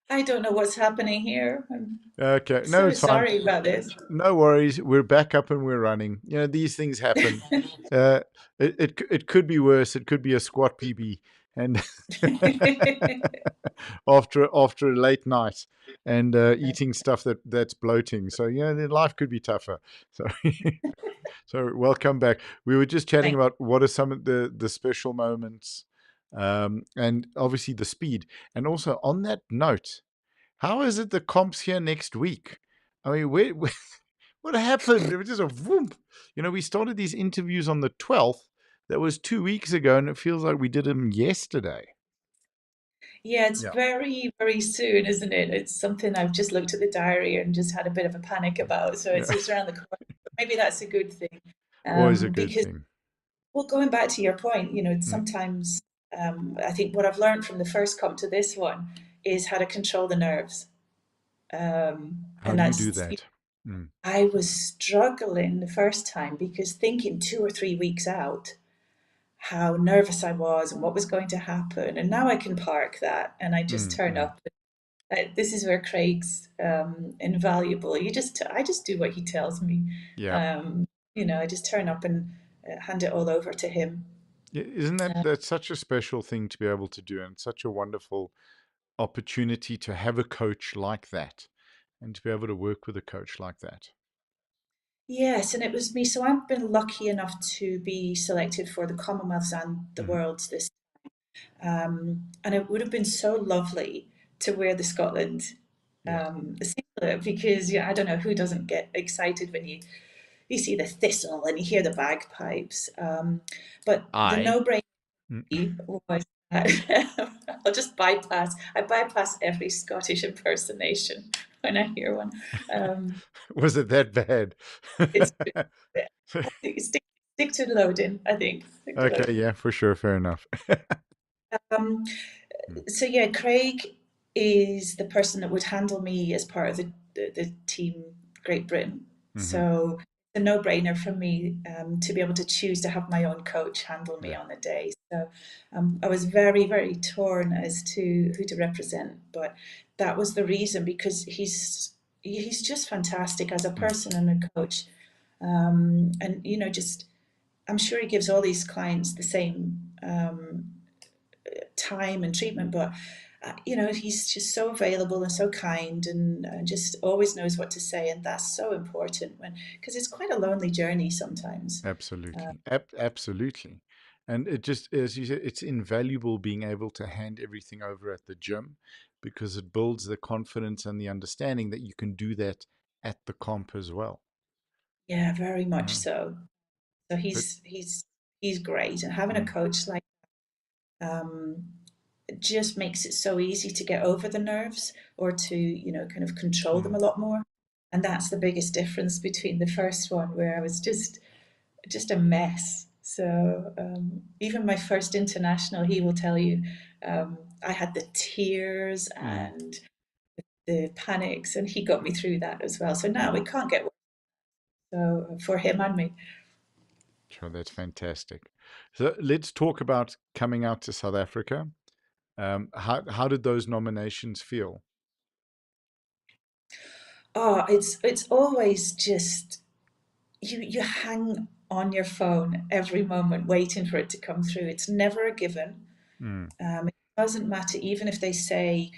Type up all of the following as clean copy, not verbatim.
I don't know what's happening here. I'm Okay, no, so it's fine. sorry about this. No worries. We're back up and we're running. These things happen. Uh, it could be worse. It could be a squat PB, and after a late night and eating stuff that's bloating. So then life could be tougher. So so welcome back. We were just chatting Thank about what are some of the special moments, and obviously the speed. And also on that note, how is it the comps here next week? I mean, what happened? It was just a whoop. We started these interviews on the 12th. That was 2 weeks ago, and it feels like we did them yesterday. Yeah, it's Yeah. very, very soon, isn't it? It's something I've just looked at the diary and just had a bit of a panic about. So Yeah. it's around the corner. But maybe that's a good thing. Always a good Because, thing. well, going back to your point, Mm. sometimes I think what I've learned from the first comp to this one is how to control the nerves. How And do you do that's, that? Mm. I was struggling the first time because thinking 2 or 3 weeks out, how nervous I was and what was going to happen. And now I can park that and I just Mm. turn Mm. up. This is where Craig's invaluable. I just do what he tells me. Yeah. Um, I just turn up and hand it all over to him. Isn't Uh, that's such a special thing to be able to do, and such a wonderful opportunity to have a coach like that, and to be able to work with a coach like that. yes, and it was me. So I've been lucky enough to be selected for the Commonwealths and the Hmm. Worlds this. And it would have been so lovely to wear the Scotland Yeah. singlet because I don't know who doesn't get excited when you see the thistle and you hear the bagpipes. But the I. no-brainer Mm. was that I'll just bypass. I bypass every Scottish impersonation when I hear one. Um, Was it that bad? it's stick, stick to loading, I think. Stick to Okay, loading. yeah, for sure, fair enough. Um, Mm. so yeah, Craig is the person that would handle me as part of the team Great Britain. Hmm. So it's a no-brainer for me to be able to choose to have my own coach handle me Yeah. on the day. So I was very, very torn as to who to represent, but that was the reason because he's just fantastic as a Mm. person and a coach. And just I'm sure he gives all these clients the same time and treatment, but he's just so available and so kind and just always knows what to say, and that's so important when because it's quite a lonely journey sometimes. Uh, Absolutely. Absolutely. And it just, as you said, it's invaluable being able to hand everything over at the gym, because it builds the confidence and the understanding that you can do that at the comp as well. yeah, very much Yeah. so. So But he's great, and having a mm, coach like um, just makes it so easy to get over the nerves or to kind of control them mm, a lot more. And that's the biggest difference between the first one where I was just a mess. So even my first international, he will tell you, I had the tears mm. and the panics, and he got me through that as well. So now it can't get worse. So for him and me. Sure, that's fantastic. So let's talk about coming out to South Africa. How did those nominations feel? Oh, it's always just you hang on your phone every moment waiting for it to come through. It's never a given. Mm, It doesn't matter, even if they say,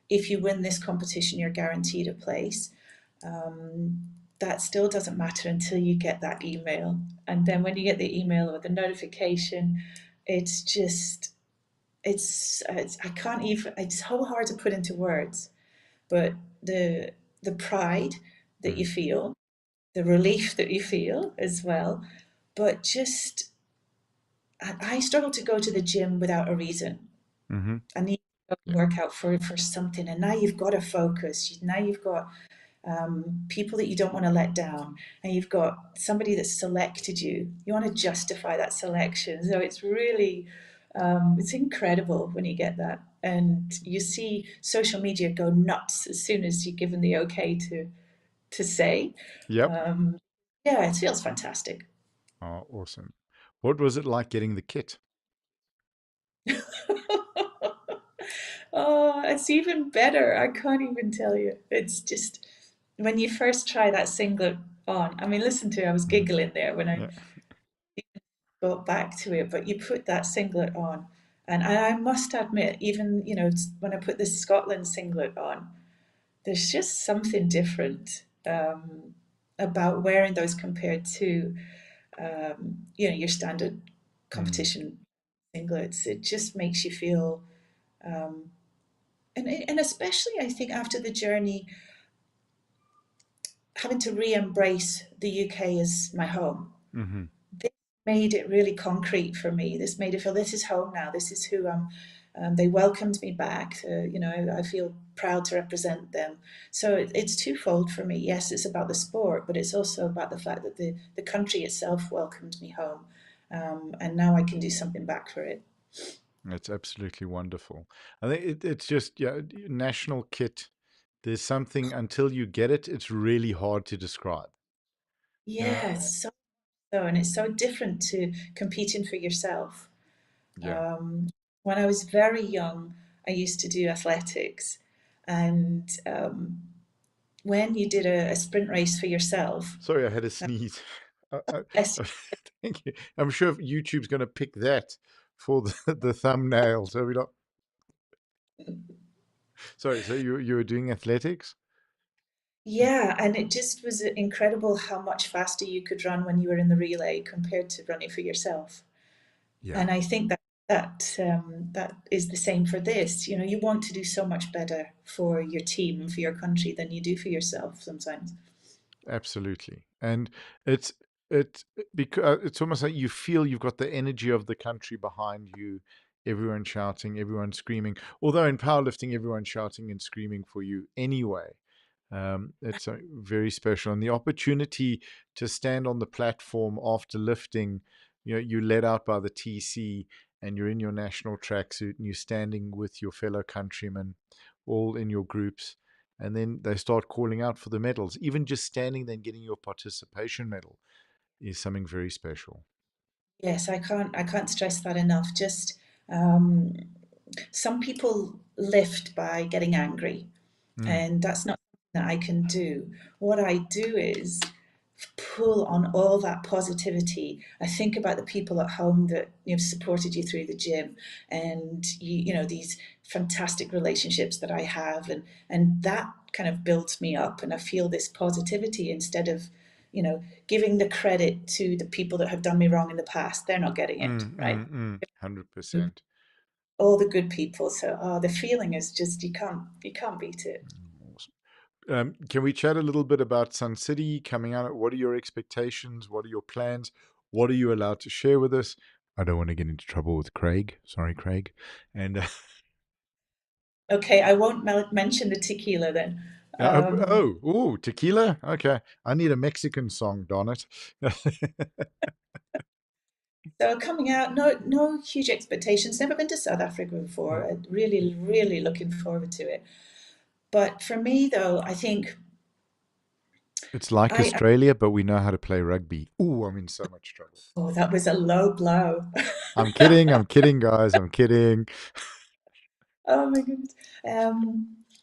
if you win this competition, you're guaranteed a place. That still doesn't matter until you get that email. And then when you get the email or the notification, it's just, I can't even, it's so hard to put into words. But the, the pride that you mm, feel, the relief that you feel as well, but just, I struggle to go to the gym without a reason. mm-hmm. I need to Yeah. work out for something. And now you've got to focus. Now you've got people that you don't want to let down, and you've got somebody that's selected you. You want to justify that selection. So it's really, it's incredible when you get that. And you see social media go nuts as soon as you're given the okay to say. Yep. Um, yeah, it feels fantastic. Oh, awesome. What was it like getting the kit? Oh, it's even better. I can't even tell you. It's just when you first try that singlet on. I mean, listen to it, I was Mhm. giggling there when I Yeah. got back to it, but you put that singlet on, and I must admit, even when I put this Scotland singlet on, there's just something different about wearing those compared to your standard Mm. competition singlets. It just makes you feel, um, and especially I think after the journey, having to re-embrace the UK as my home. Hmm. This made it really concrete for me. This made it feel this is home now. This is who I'm. They welcomed me back. I feel proud to represent them. So it's twofold for me. Yes, it's about the sport, but it's also about the fact that the country itself welcomed me home, and now I can do something back for it. It's absolutely wonderful. I think it's just, yeah, national kit. There's something until you get it, it's really hard to describe. Yeah, and it's so different to competing for yourself. Yeah. Um, when I was very young, I used to do athletics, and when you did a sprint race for yourself, Sorry, I had a sneeze. less, Thank you. I'm sure YouTube's going to pick that for the thumbnail. So we don't. Sorry. So you were doing athletics? yeah, and it just was incredible how much faster you could run when you were in the relay compared to running for yourself. Yeah, And I think that is the same for this. You want to do so much better for your team and for your country than you do for yourself sometimes. absolutely. And it's it's because it's almost like you feel you've got the energy of the country behind you. Everyone shouting, everyone screaming. Although in powerlifting, everyone's shouting and screaming for you anyway. It's very special, and the opportunity to stand on the platform after lifting, you're led out by the TC, and you're in your national tracksuit, and you're standing with your fellow countrymen, all in your groups, and then they start calling out for the medals. Even just standing there and getting your participation medal is something very special. Yes, I can't stress that enough. Just um, some people lift by getting angry, Mm, and that's not something that I can do. What I do is pull on all that positivity. I think about the people at home that supported you through the gym, and these fantastic relationships that I have, and that kind of builds me up, and I feel this positivity instead of giving the credit to the people that have done me wrong in the past. They're not getting it, right? 100%. All the good people. So the feeling is just you can't beat it. Awesome. Can we chat a little bit about Sun City coming out? What are your expectations? What are your plans? What are you allowed to share with us? I don't want to get into trouble with Craig. Sorry, Craig. And Okay, I won't mention the tequila then. Um, tequila. Okay, I need a Mexican song. Darn it. So coming out, no huge expectations. Never been to South Africa before. Really, really looking forward to it. But for me, though, I think It's like I Australia, but we know how to play rugby. Ooh, I'm in so much trouble. oh, that was a low blow. I'm kidding. I'm kidding, guys. I'm kidding. Oh my goodness.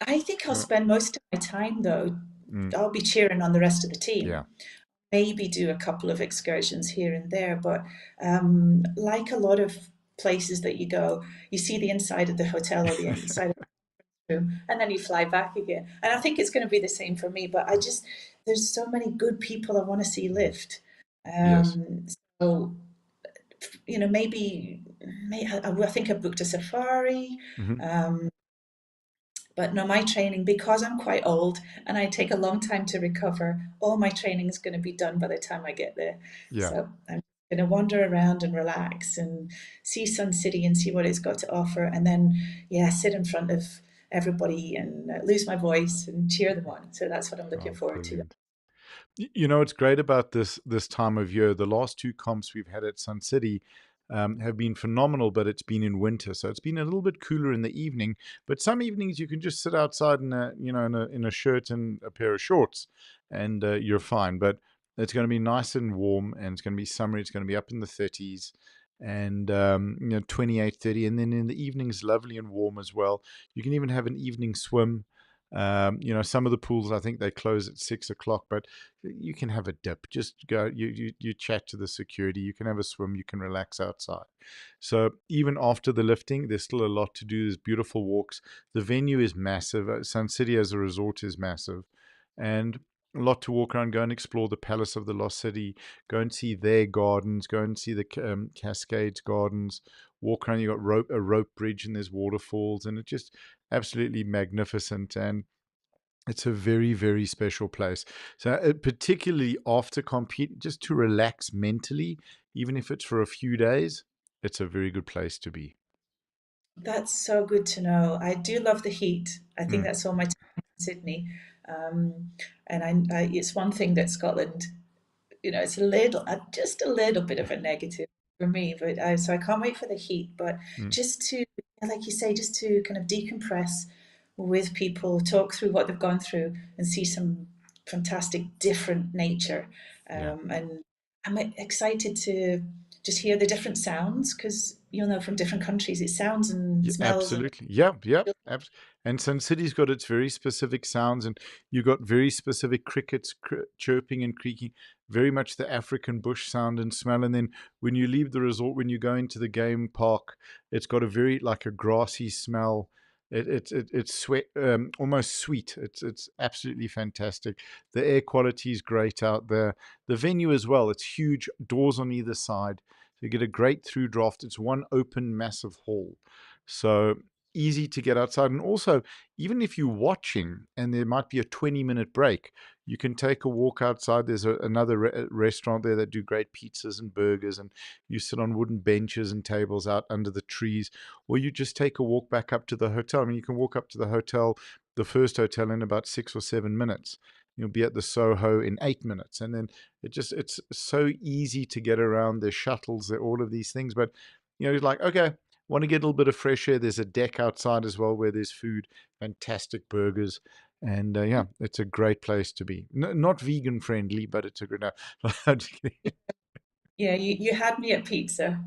I think I'll Uh, spend most of my time though. mm, I'll be cheering on the rest of the yeah. team. Maybe do a couple of excursions here and there, but like a lot of places that you go, you see the inside of the hotel or the inside room, and then you fly back again. And I think it's going to be the same for me. But there's so many good people I want to see Mm, lift. yes. So maybe I think I booked a safari. Hmm. Um, but no, my training, because I'm quite old and I take a long time to recover, all my training is going to be done by the time I get there. Yeah. So I'm going to wander around and relax and see Sun City and see what it's got to offer. And then, yeah, sit in front of everybody and lose my voice and cheer them on. So that's what I'm looking Oh, forward to. brilliant. You know what's great about this time of year? The last two comps we've had at Sun City have been phenomenal, but it's been in winter, so it's been a little bit cooler in the evening. But some evenings you can just sit outside in a shirt and a pair of shorts, and you're fine. But it's going to be nice and warm, and it's going to be summery. It's going to be up in the 30s, and 28, 30, and then in the evenings lovely and warm as well. You can even have an evening swim. Some of the pools, I think they close at 6 o'clock, but you can have a dip. Just go, you chat to the security, you can have a swim, you can relax outside. So even after the lifting, there's still a lot to do. There's beautiful walks. The venue is massive. Sun City as a resort is massive, and a lot to walk around. Go and explore the Palace of the Lost City. Go and see their gardens. Go and see the Cascades Gardens. Walk around. You got a rope bridge, and there's waterfalls, and it's just absolutely magnificent. And it's a very, very special place. So, particularly after compete, just to relax mentally, even if it's for a few days, it's a very good place to be. That's so good to know. I do love the heat. I think Mm, that's all my time in Sydney. And it's one thing that Scotland, it's just a little bit of a negative for me, but so I can't wait for the heat. But mm, just to, like you say, just to kind of decompress with people, talk through what they've gone through, and see some fantastic different nature. yeah. And I'm excited to just hear the different sounds because from different countries, it sounds and Yeah, smells and absolutely. Yep, yep. And Sun City's got its very specific sounds, and you got very specific crickets chirping and creaking, very much the African bush sound and smell. And then when you leave the resort, when you go into the game park, it's got a very like a grassy smell. It's sweat, almost sweet. It's absolutely fantastic. The air quality is great out there. The venue as well. It's huge, doors on either side. So you get a great through draft. It's one open, massive hall. So easy to get outside. And also, even if you're watching and there might be a 20-minute break, you can take a walk outside. There's another restaurant there that do great pizzas and burgers, and you sit on wooden benches and tables out under the trees, or you just take a walk back up to the hotel. I mean, you can walk up to the hotel, the first hotel, in about 6 or 7 minutes. You'll be at the Soho in 8 minutes, and then it's so easy to get around. There's shuttles, there all of these things, but it's like, okay, want to get a little bit of fresh air. There's a deck outside as well where there's food, fantastic burgers, and yeah, it's a great place to be. Not vegan friendly, but it's a good. No, yeah, you had me at pizza.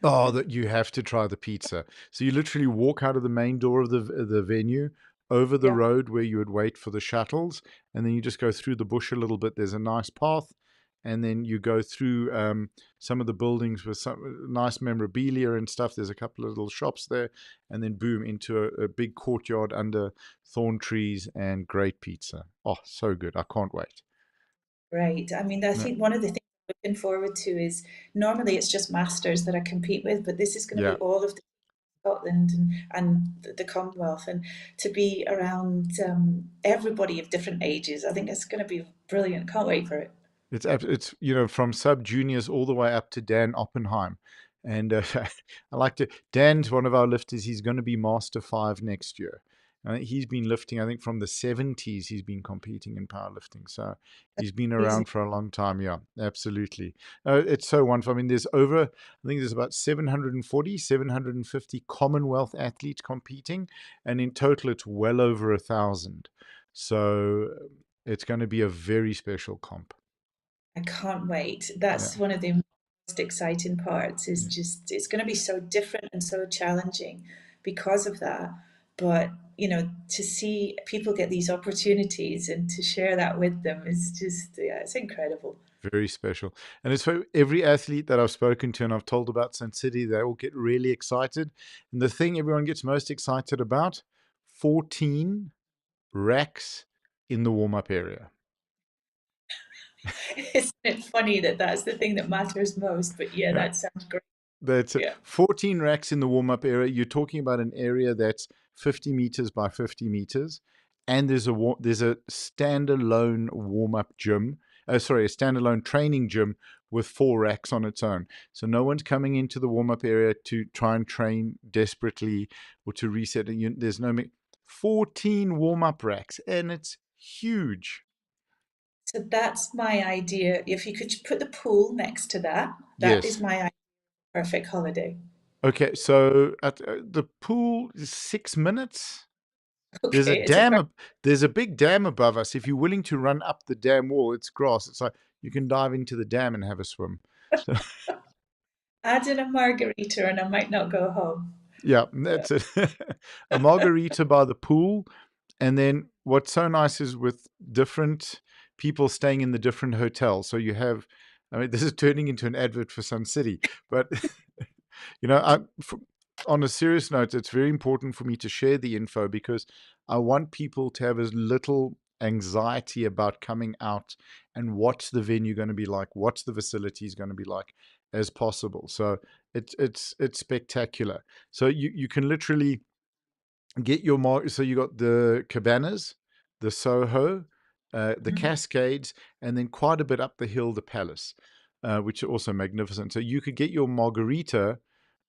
oh, that you have to try the pizza. So you literally walk out of the main door of the venue, over the Yeah, road where you would wait for the shuttles, and then you just go through the bush a little bit. There's a nice path, and then you go through some of the buildings with some nice memorabilia and stuff. There's a couple of little shops there, and then boom into a big courtyard under thorn trees and great pizza. Oh, so good! I can't wait. right. I mean, I No, think one of the things I'm looking forward to is normally it's just masters that I compete with, but this is going to yeah. be all of the Scotland and the Commonwealth, and to be around everybody of different ages. I think it's going to be brilliant. Can't wait for it. It's from sub juniors all the way up to Dan Oppenheim, and I like to. Dan's one of our lifters. He's going to be Master 5 next year. He's been lifting, I think, from the 70s. He's been competing in powerlifting, so he's been Amazing. around for a long time. Yeah, absolutely. It's so wonderful. I mean, I think there's about 740, 750 Commonwealth athletes competing, and in total, it's well over 1,000. So it's going to be a very special comp. I can't wait. Yeah. That's one of the most exciting parts. Is Yeah. just it's going to be so different and so challenging because of that. But to see people get these opportunities and to share that with them is just, yeah, it's incredible. Very special. And it's for every athlete that I've spoken to and I've told about Sun City, they all get really excited. And the thing everyone gets most excited about, 14 racks in the warm up area. Isn't it funny that that's the thing that matters most? But yeah, Yeah. that sounds great. That's Yeah. 14 racks in the warm up area. You're talking about an area that's 50 meters by 50 meters. And there's a standalone warm up gym. Sorry, a standalone training gym with 4 racks on its own. So no one's coming into the warm up area to try and train desperately or to reset. There's no 14 warm up racks, and it's huge. So that's my idea. If you could put the pool next to that, that is Yes. my perfect holiday. Okay, so at the pool is 6 minutes. There's a Okay, it's a dam. There's a big dam above us. If you're willing to run up the dam wall, it's grass. It's like you can dive into the dam and have a swim. So Add in a margarita and I might not go home. Yeah, So that's it. A margarita by the pool. And then what's so nice is with different people staying in the different hotels. So you have, I mean, this is turning into an advert for Sun City, but you know, on a serious note, it's very important for me to share the info because I want people to have as little anxiety about coming out and what's the venue going to be like, what's the facilities going to be like as possible. So it's spectacular. So you can literally get your mark. So you got the cabanas, the Soho, the mhm. Cascades, and then quite a bit up the hill, the Palace, which are also magnificent. So you could get your margarita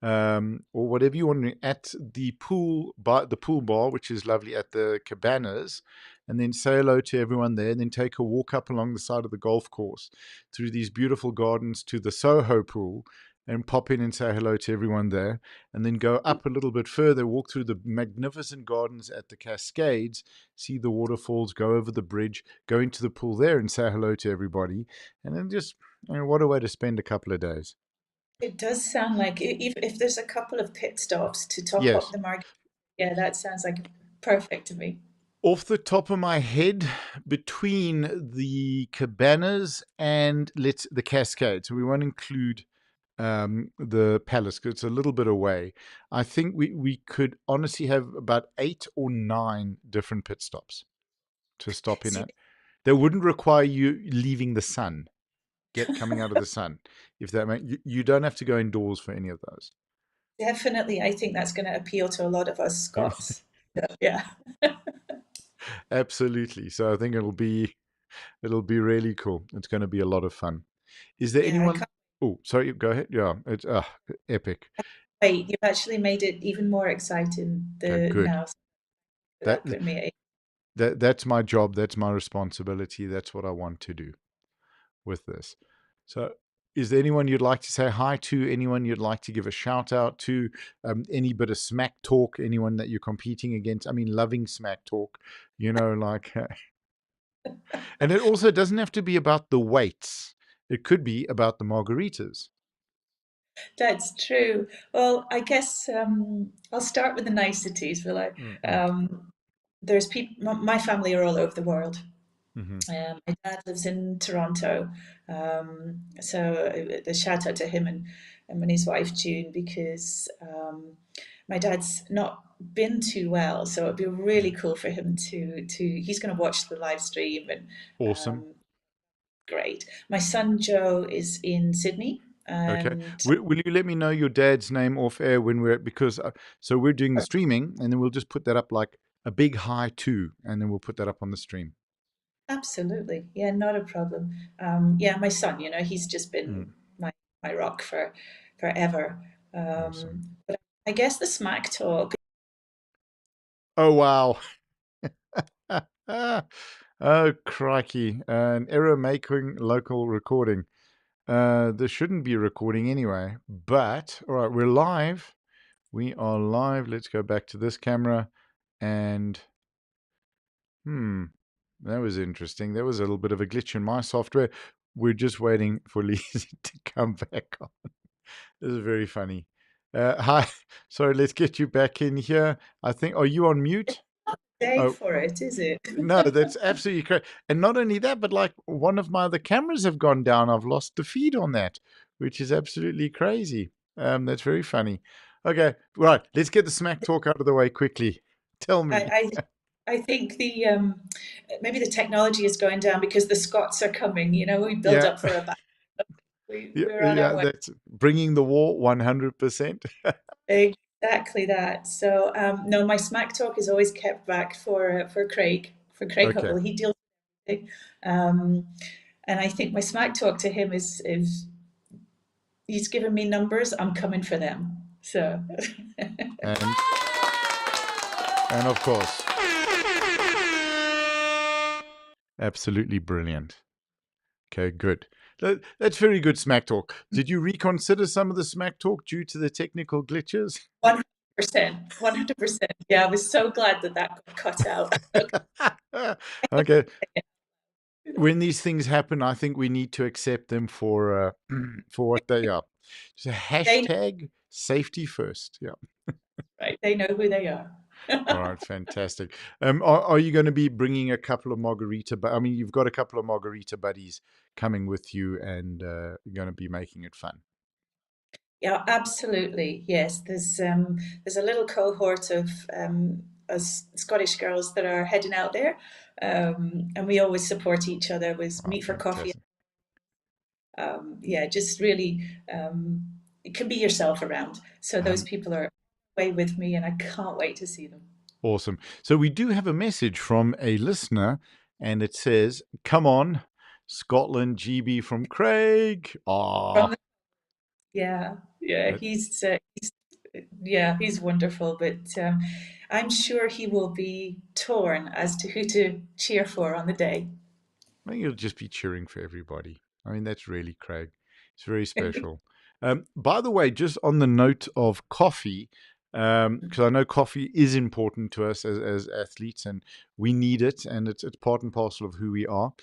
or whatever you want at the pool, by the pool bar, which is lovely at the cabanas, and then say hello to everyone there, and then take a walk up along the side of the golf course through these beautiful gardens to the Soho pool, and pop in and say hello to everyone there, and then go up a little bit further, walk through the magnificent gardens at the Cascades, see the waterfalls, go over the bridge, go into the pool there and say hello to everybody. And then just, I mean, what a way to spend a couple of days. It does sound like if there's a couple of pit stops to top up Yes. the margarita, yeah, that sounds like perfect to me. Off the top of my head, between the cabanas and the Cascades, so we won't include the palace because it's a little bit away. I think we could honestly have about 8 or 9 different pit stops to stop in See, at. That wouldn't require you leaving the sun, coming out of the sun. If that you don't have to go indoors for any of those. definitely, I think that's going to appeal to a lot of us Scots. So, yeah. Absolutely. So I think it'll be really cool. It's going to be a lot of fun. Is there Yeah, I anyone? can't Oh, sorry. Go ahead. Yeah, it's epic. wait. You've actually made it even more exciting Okay, the good. now. So That that put me at that's my job. That's my responsibility. That's what I want to do with this. So, is there anyone you'd like to say hi to? Anyone you'd like to give a shout out to? Any bit of smack talk? Anyone that you're competing against? I mean, loving smack talk. Like, and it also doesn't have to be about the weights. It could be about the margaritas. That's true. Well, I guess I'll start with the niceties, will I? Mm-mm. There's people. My family are all over the world. Mm-hmm. My dad lives in Toronto, so a shout out to him and his wife June because my dad's not been too well, so it'd be really cool for him to. He's going to watch the live stream and Awesome. um, great. My son Joe is in Sydney, Okay. and Will you let me know your dad's name off air when because so we're doing the streaming and then we'll just put that up like a big hi to, and then we'll put that up on the stream. absolutely, yeah, not a problem. Yeah, my son, he's just Mm, been my rock for forever. awesome. But I guess the smack talk. Oh wow. Oh crikey. An error making local recording. This shouldn't be recording anyway. But all right, we're live. We are live. Let's go back to this camera and that was interesting. There was a little bit of a glitch in my software. We're just waiting for Lizzie to come back on. This is very funny. Hi. Sorry, let's get you back in here. I think, are you on mute? Day Oh, for it, is it? no, that's absolutely correct. And not only that, but like one of my other cameras have gone down. I've lost the feed on that, which is absolutely crazy. That's very funny. Okay, right. Let's get the smack talk out of the way quickly. Tell me. I, I think the maybe the technology is going down because the Scots are coming. We build Yeah, up for a battle. yeah, We're on our yeah. way. That's bringing the war 100%. Exactly that. So no, my smack talk is always kept back for Craig, for Craig Okay. Hubble. He deals with it. Um, and I think my smack talk to him is he's given me numbers. I'm coming for them. So And of course, absolutely brilliant. Okay, good. That's very good smack talk. Did you reconsider some of the smack talk due to the technical glitches? 100%, 100%. Yeah, I was so glad that got cut out. Okay. When these things happen, I think we need to accept them for for what they are. So They know, hashtag safety first. Yeah. right? They know who they are. All right, fantastic. Are you going to be bringing a couple of margarita? But I mean, you've got a couple of margarita buddies coming with you, and you're going to be making it fun. Yeah, absolutely. Yes, there's a little cohort of us Scottish girls that are heading out there, and we always support each other with Oh, meet for coffee. fantastic. Yeah, just really, it can be yourself around. So those Um, people are away with me, and I can't wait to see them. awesome. So we do have a message from a listener, and it says, "Come on, Scotland GB from Craig." From Ah, the, yeah, yeah, yeah, he's wonderful, but I'm sure he will be torn as to who to cheer for on the day. I think you'll just be cheering for everybody. I mean, that's really Craig. It's very special. By the way, just on the note of coffee, because I know coffee is important to us as athletes, and we need it, and it's part and parcel of who we are.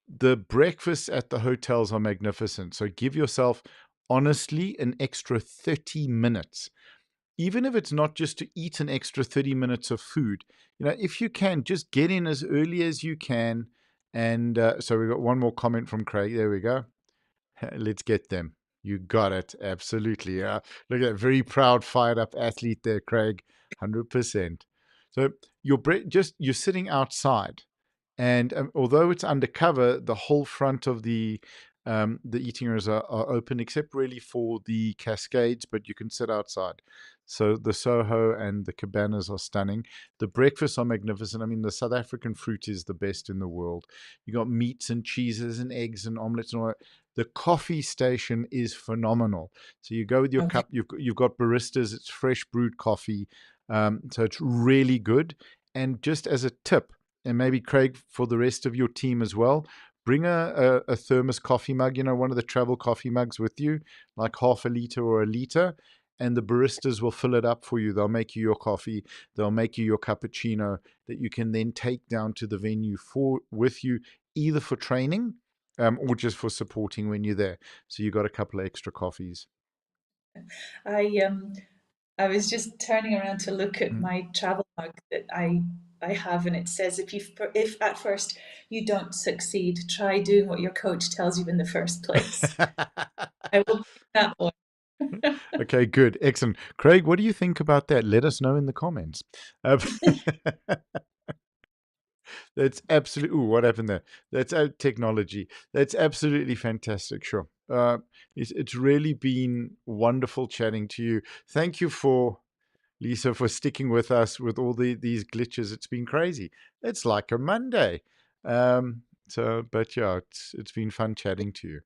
The breakfasts at the hotels are magnificent. So give yourself, honestly, an extra 30 minutes, even if it's not just to eat an extra 30 minutes of food. If you can, just get in as early as you can. And so we got one more comment from Craig. There we go. Let's get them. You got it. Absolutely. Look at that. Very proud, fired up athlete there, Craig. 100%. So you're sitting outside, and although it's undercover, the whole front of the eating areas are open, except really for the cascades, but you can sit outside. So the Soho and the cabanas are stunning. The breakfasts are magnificent. I mean, the South African fruit is the best in the world. You got meats and cheeses and eggs and omelets and all that. The coffee station is phenomenal. So you go with your Okay. cup. You've got baristas. It's fresh brewed coffee. So it's really good. And just as a tip, and maybe Craig, for the rest of your team as well, bring a thermos coffee mug, one of the travel coffee mugs with you, like half a liter or a liter, and the baristas will fill it up for you. They'll make you your coffee, they'll make you your cappuccino that you can then take down to the venue with you, either for training or just for supporting when you're there. So you got a couple of extra coffees. I I was just turning around to look at Mm. my travel mug that I have, and it says if at first you don't succeed, try doing what your coach tells you in the first place. I will pick that one. Okay, good. Excellent. Craig, what do you think about that? Let us know in the comments. Uh, that's absolutely. Ooh, what happened there? That's technology. That's absolutely fantastic. Sure. It's really been wonderful chatting to you. Thank you for Lisa for sticking with us with all these glitches. It's been crazy. It's like a Monday. But yeah, it's been fun chatting to you.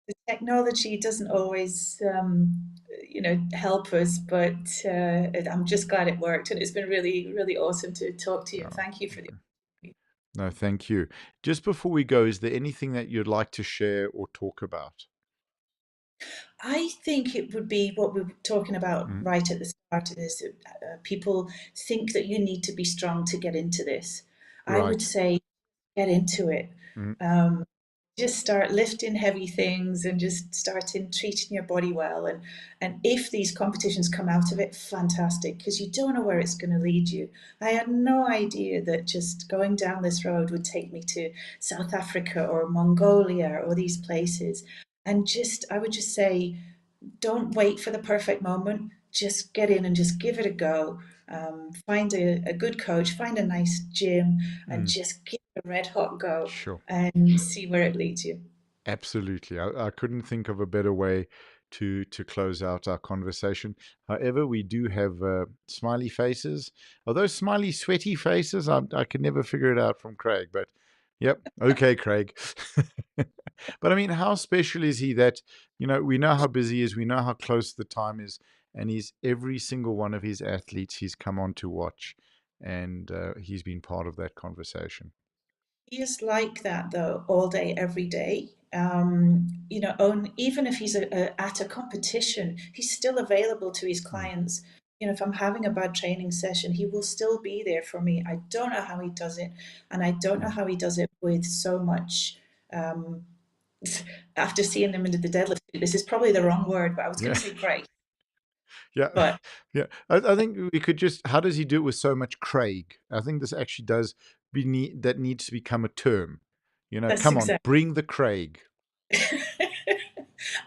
The technology doesn't always, help us, but I'm just glad it worked, and it's been really, really awesome to talk to you. And Oh, thank you for the. okay. No, thank you. Just before we go, is there anything that you'd like to share or talk about? I think it would be what we were talking about Mm, right at the start of this. People think that you need to be strong to get into this. I would right. say get into it. Mm, Um, just start lifting heavy things and just starting treating your body well. And if these competitions come out of it, fantastic, because you don't know where it's going to lead you. I had no idea that just going down this road would take me to South Africa or Mongolia or these places. And just, I would just say, don't wait for the perfect moment. Just get in and just give it a go. Find a good coach, find a nice gym, and mm, just give it a red hot go sure. and see where it leads you. Absolutely. I couldn't think of a better way to close out our conversation. However, we do have smiley faces. Are those smiley, sweaty faces? I can never figure it out from Craig, but yep. Okay, Craig. But I mean, how special is he that, we know how busy he is, we know how close the time is, and he's every single one of his athletes he's come on to watch, and he's been part of that conversation. He is like that though, all day, every day. Even if he's at a competition, he's still available to his Mm, clients. If I'm having a bad training session, he will still be there for me. I don't know how he does it, and I don't know mm, how he does it with so much. Um, after seeing them into the deadlift, this is probably the wrong word, but I was going Yeah. to say great, Yeah. but Yeah. I think we could just, how does he do it with so much Craig? I think this actually does that needs to become a term. that's Come on, exactly. bring the Craig.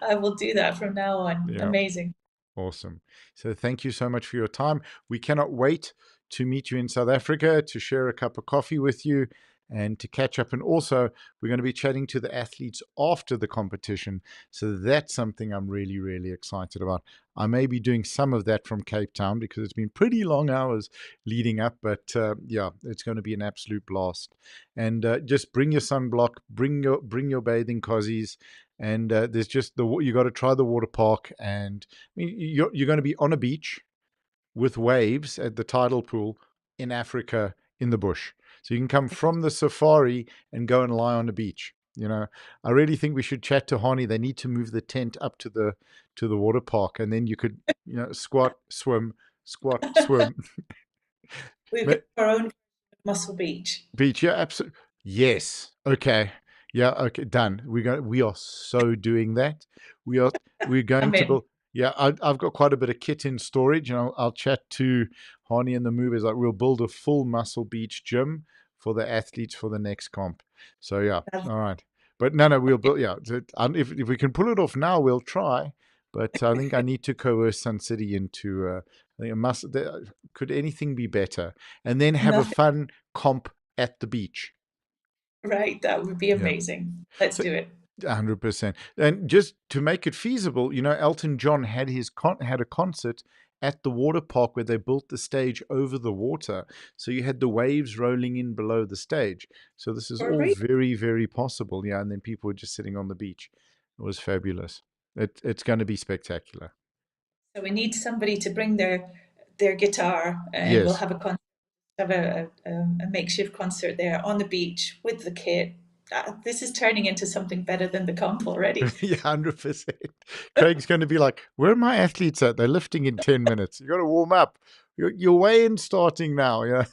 I will do that from now on. Yeah. Amazing. Awesome. So thank you so much for your time. We cannot wait to meet you in South Africa, to share a cup of coffee with you, and to catch up. And also, we're going to be chatting to the athletes after the competition. So that's something I'm really, really excited about. I may be doing some of that from Cape Town because it's been pretty long hours leading up. But yeah, it's going to be an absolute blast. And just bring your sunblock, bring your bathing cozies, and there's just you got to try the water park. And I mean, you're going to be on a beach with waves at the tidal pool in Africa in the bush. So you can come from the safari and go and lie on the beach. I really think we should chat to Hani. They need to move the tent up to the water park, and then you could, squat, swim, squat, swim. We've got our own Muscle Beach. Beach, yeah, absolutely. Yes. Okay. Yeah. Okay. Done. We are so doing that. We are. We're going I'm to in. build. Yeah, I've got quite a bit of kit in storage, and I'll chat to Hani and the movers. Like, we'll build a full Muscle Beach gym for the athletes for the next comp. So yeah. All right. But no, we'll build. Yeah. If we can pull it off now, we'll try. But I think I need to coerce Sun City into. I think it must. Could anything be better? And then have a Nothing. fun comp at the beach. Right. That would be Yeah. amazing. Let's So do it. 100%. And just to make it feasible, Elton John had a concert at the water park where they built the stage over the water. So you had the waves rolling in below the stage. So this is Or all right. very, very possible. Yeah. And then people were just sitting on the beach. It was fabulous. It's going to be spectacular. So we need somebody to bring their guitar, and we'll Yes. have a makeshift concert there on the beach with the kit. This is turning into something better than the comp already. Yeah, 100%. Craig's going to be like, where are my athletes at? They're lifting in 10 minutes. You got to warm up. Your weigh-in starting now. Yeah.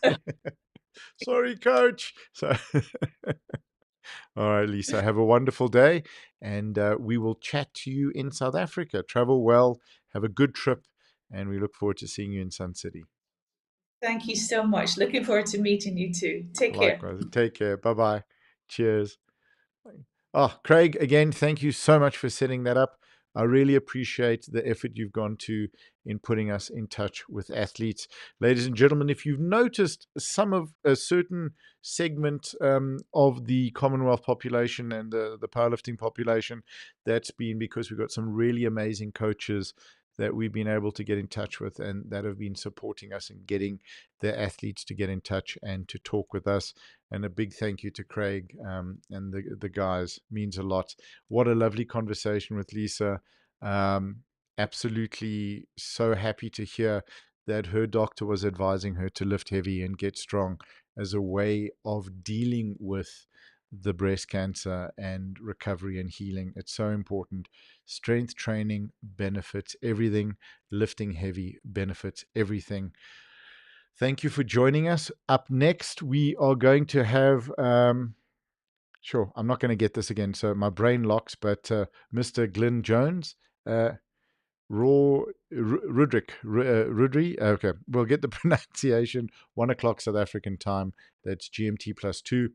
Sorry, coach. So, all right, Lisa, have a wonderful day. And we will chat to you in South Africa. Travel well. Have a good trip. And we look forward to seeing you in Sun City. Thank you so much. Looking forward to meeting you too. Take care. Likewise. Take care. Bye-bye. Cheers. Oh, Craig, again, thank you so much for setting that up. I really appreciate the effort you've gone to in putting us in touch with athletes. Ladies and gentlemen, if you've noticed some of a certain segment of the Commonwealth population and the powerlifting population, that's been because we've got some really amazing coaches that we've been able to get in touch with and that have been supporting us in getting the athletes to get in touch and to talk with us. And a big thank you to Craig and the guys. Means a lot. What a lovely conversation with Lisa. Um, Absolutely so happy to hear that her doctor was advising her to lift heavy and get strong as a way of dealing with the breast cancer and recovery and healing. It's so important. Strength training benefits everything, lifting heavy benefits everything. Thank you for joining us. Up next, we are going to have, sure, I'm not going to get this again, so my brain locks, but Mr. Glyn Jones, uh, Rudry. Okay, we'll get the pronunciation. 1 o'clock South African time. That's GMT +2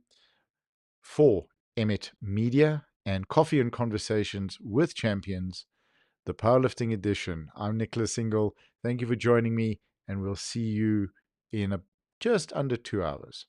for Emmet Media and Coffee and Conversations with Champions, the Powerlifting Edition. I'm Nicholas Single. Thank you for joining me, and we'll see you in just under 2 hours.